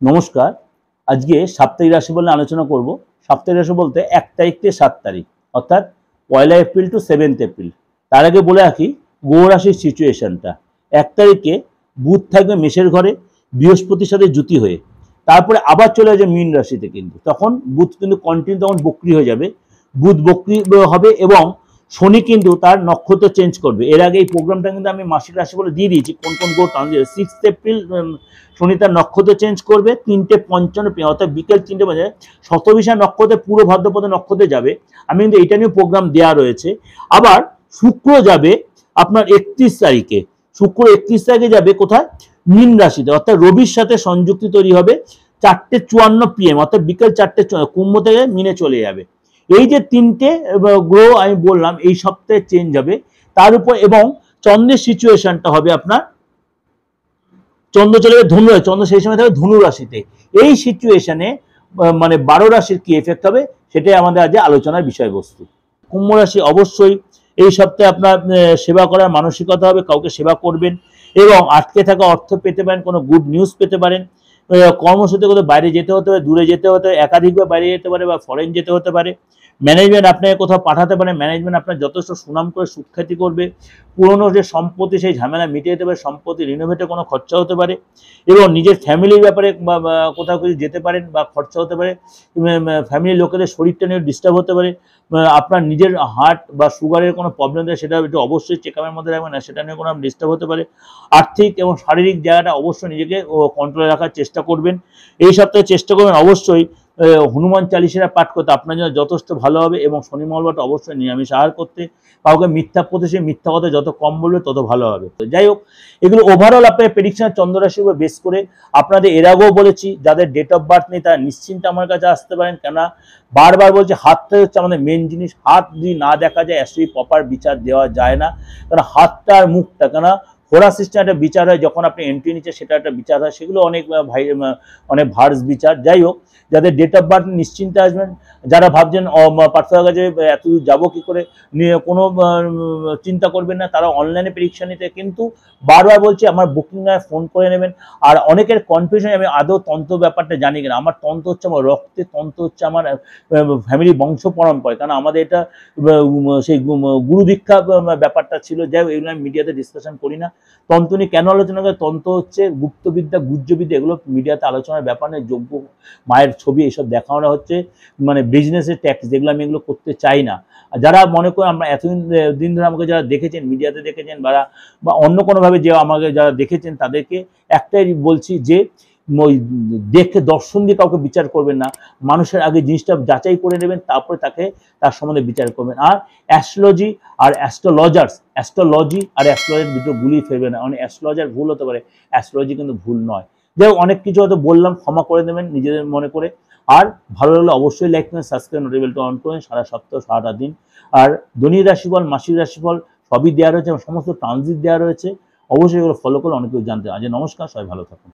নমস্কার। আজকে সাপ্তাহিক রাশিফল নিয়ে আলোচনা করব। সাপ্তাহিক রাশি বলতে 1 তারিখ থেকে 7 তারিখ, অর্থাৎ 1 এপ্রিল টু 7 এপ্রিল। তার আগে বলে রাখি গ্রহ রাশির সিচুয়েশনটা। 1 তারিখে বুধ থাকবে মেষের ঘরে বৃহস্পতির সাথে যুতি হয়ে, তারপরে আবার চলে যাবে মীন রাশিতে। কিন্তু তখন বুধ কিন্তু কন্টিনিউ তখন বক্রি হয়ে যাবে, বুধ বক্রি হবে এবং শনি কিন্তু তার নক্ষত্র চেঞ্জ করবে। এর আগে এই প্রোগ্রামটা কিন্তু আমি মাসিক রাশি বলে দিয়ে দিয়েছি কোন কোন গ্রহ ট্রানজিট। 6 এপ্রিল শনি তার নক্ষত্র চেঞ্জ করবে 3:55 PM, অর্থাৎ বিকেল 3টে বাজে শতবিশা নক্ষত্রে পুরো ভাদ্রপদ নক্ষত্রে যাবে। আমি কিন্তু এটা নিয়ে প্রোগ্রাম দেওয়া রয়েছে। আবার শুক্র যাবে আপনার 31 তারিখে, শুক্র 31 তারিখে যাবে কোথায়? মীন রাশিতে, অর্থাৎ রবির সাথে সংযুক্তি তৈরি হবে 4:54 PM, অর্থাৎ বিকেল 4টে, কুম্ভ থেকে মিনে চলে যাবে। এই যে তিনটে গ্রহ আমি বললাম এই সপ্তাহে চেঞ্জ হবে। তার উপর এবং চন্দ্রের সিচুয়েশনটা হবে আপনার, চন্দ্র চলে যাবে ধনু, চন্দ্র সেই সময় থাকবে ধনু রাশিতে। এই সিচুয়েশনে মানে 12 রাশির কি এফেক্ট হবে সেটাই আমাদের আজ আলোচনার বিষয়বস্তু। কুম্ভ রাশি অবশ্যই এই সপ্তাহে আপনার সেবা করার মানসিকতা হবে, কাউকে সেবা করবেন এবং আটকে থাকা অর্থ পেতে পারেন, কোনো গুড নিউজ পেতে পারেন। কর্মসূত্রে কোথাও বাইরে যেতে হতে পারে, দূরে যেতে হতে পারে, একাধিকবার বাইরে যেতে পারে বা ফরেন যেতে হতে পারে। ম্যানেজমেন্ট আপনাকে কোথাও পাঠাতে পারে, ম্যানেজমেন্ট আপনার যথেষ্ট সুনাম করে সুখ্যাতি করবে। পুরনো যে সম্পত্তি সেই ঝামেলা মিটিয়ে দিতে পারে, সম্পত্তি রিনোভেটে কোনো খরচা হতে পারে এবং নিজের ফ্যামিলির ব্যাপারে কোথাও কিছু যেতে পারেন বা খরচা হতে পারে। ফ্যামিলির লোকেদের শরীরটা নিয়ে ডিস্টার্ব হতে পারে। আপনার নিজের হার্ট বা সুগারের কোনো প্রবলেম থাকে সেটা একটু অবশ্যই চেকআপের মধ্যে রাখবেন না, সেটা নিয়ে কোনো ডিস্টার্ব হতে পারে। আর্থিক এবং শারীরিক জায়গাটা অবশ্যই নিজেকে কন্ট্রোলে রাখার চেষ্টা করবেন। এই সপ্তাহে চেষ্টা করবেন অবশ্যই হনুমান চালিশা পাঠ করতে, আপনার জন্য যথেষ্ট ভালো হবে। এবং শনি মঙ্গলবারটা অবশ্যই নিরামিষ আহার করতে, কাউকে মিথ্যা প্রতিশোধ মিথ্যা কথা যত কম বলবে তত ভালো হবে। যাই হোক, এগুলো ওভারঅল আপনার প্রেডিকশন চন্দ্র রাশির উপর বেস করে। আপনাদের এর আগেও বলেছি যাদের ডেট অফ বার্থ নেই তারা নিশ্চিন্তে আমার কাছে আসতে পারেন, কেননা বারবার বলছি হাতটা হচ্ছে আমাদের মেন জিনিস। হাত যদি না দেখা যায় অ্যাকচুয়ালি প্রপার বিচার দেওয়া যায় না, কারণ হাতটা আর মুখটা, কেন হোরা সিস্টেম একটা বিচার হয়, যখন আপনি এন্ট্রি নিচ্ছে সেটা একটা বিচার হয়, সেগুলো অনেক অনেক ভার্স বিচার। যাই হোক, যাদের ডেট অফ বার্থ নিশ্চিন্তে আসবেন। যারা ভাবছেন পার্থক্য কাছে এত দূর যাবো কি করে, নিয়ে কোনো চিন্তা করবেন না, তারা অনলাইনে পরীক্ষা নিতে। কিন্তু বারবার বলছি আমার বুকিং নয়, ফোন করে নেবেন। আর অনেকের কনফিউশন, আমি আদৌ তন্ত্র ব্যাপারটা জানি কিনা। আমার তন্ত্র হচ্ছে আমার রক্তে, তন্ত্র হচ্ছে আমার ফ্যামিলি বংশ পরম্পরা, কারণ আমাদের এটা সেই গুরু দীক্ষা ব্যাপারটা ছিল। যাই হোক, এগুলো আমি মিডিয়াতে ডিসকাশন করি না। তন্ত্র নিয়ে কেন আলোচনা করে? তন্ত্র হচ্ছে গুপ্তবিদ্যা, গুহ্যবিদ্যা, এগুলো মিডিয়াতে আলোচনার ব্যাপার নেই। যোগ্য মায়ের ছবি এসব দেখানো হচ্ছে মানে বিজনেসের ট্যাক্স, যেগুলো আমি এগুলো করতে চাই না। যারা মনে করেন আমরা এতদিন দিন ধরে আমাকে যারা দেখেছেন, মিডিয়াতে দেখেছেন বা অন্য কোনোভাবে যে আমাকে যারা দেখেছেন, তাদেরকে একটাই বলছি যে দেখে দর্শন দিয়ে কাউকে বিচার করবেন না। মানুষের আগে জিনিসটা যাচাই করে নেবেন, তারপরে তার সম্বন্ধে বিচার করবেন। আর অ্যাস্ট্রোলজি আর অ্যাস্ট্রোলজি আর অ্যাস্ট্রোলজির দুটো গুলিয়ে ফেলবে না। অনেক অ্যাস্ট্রোলজার ভুল হতে পারে, অ্যাস্ট্রোলজি কিন্তু ভুল নয়। যাই হোক, অনেক কিছু হয়তো বললাম, ক্ষমা করে দেবেন নিজেদের মনে করে। আর ভালো লাগলে অবশ্যই লাইক করুন, সাবস্ক্রাইব, নোটিফিকেশনটা অন করুন সারা সপ্তাহ সারাটা দিন। আর দৈনিক রাশিফল, মাসিক রাশিফল সবই দেওয়া রয়েছে এবং সমস্ত ট্রানজিট দেওয়া রয়েছে। অবশ্যই এগুলো ফলো করে অনেক কিছু জানতে। আজ নমস্কার, সবাই ভালো থাকুন।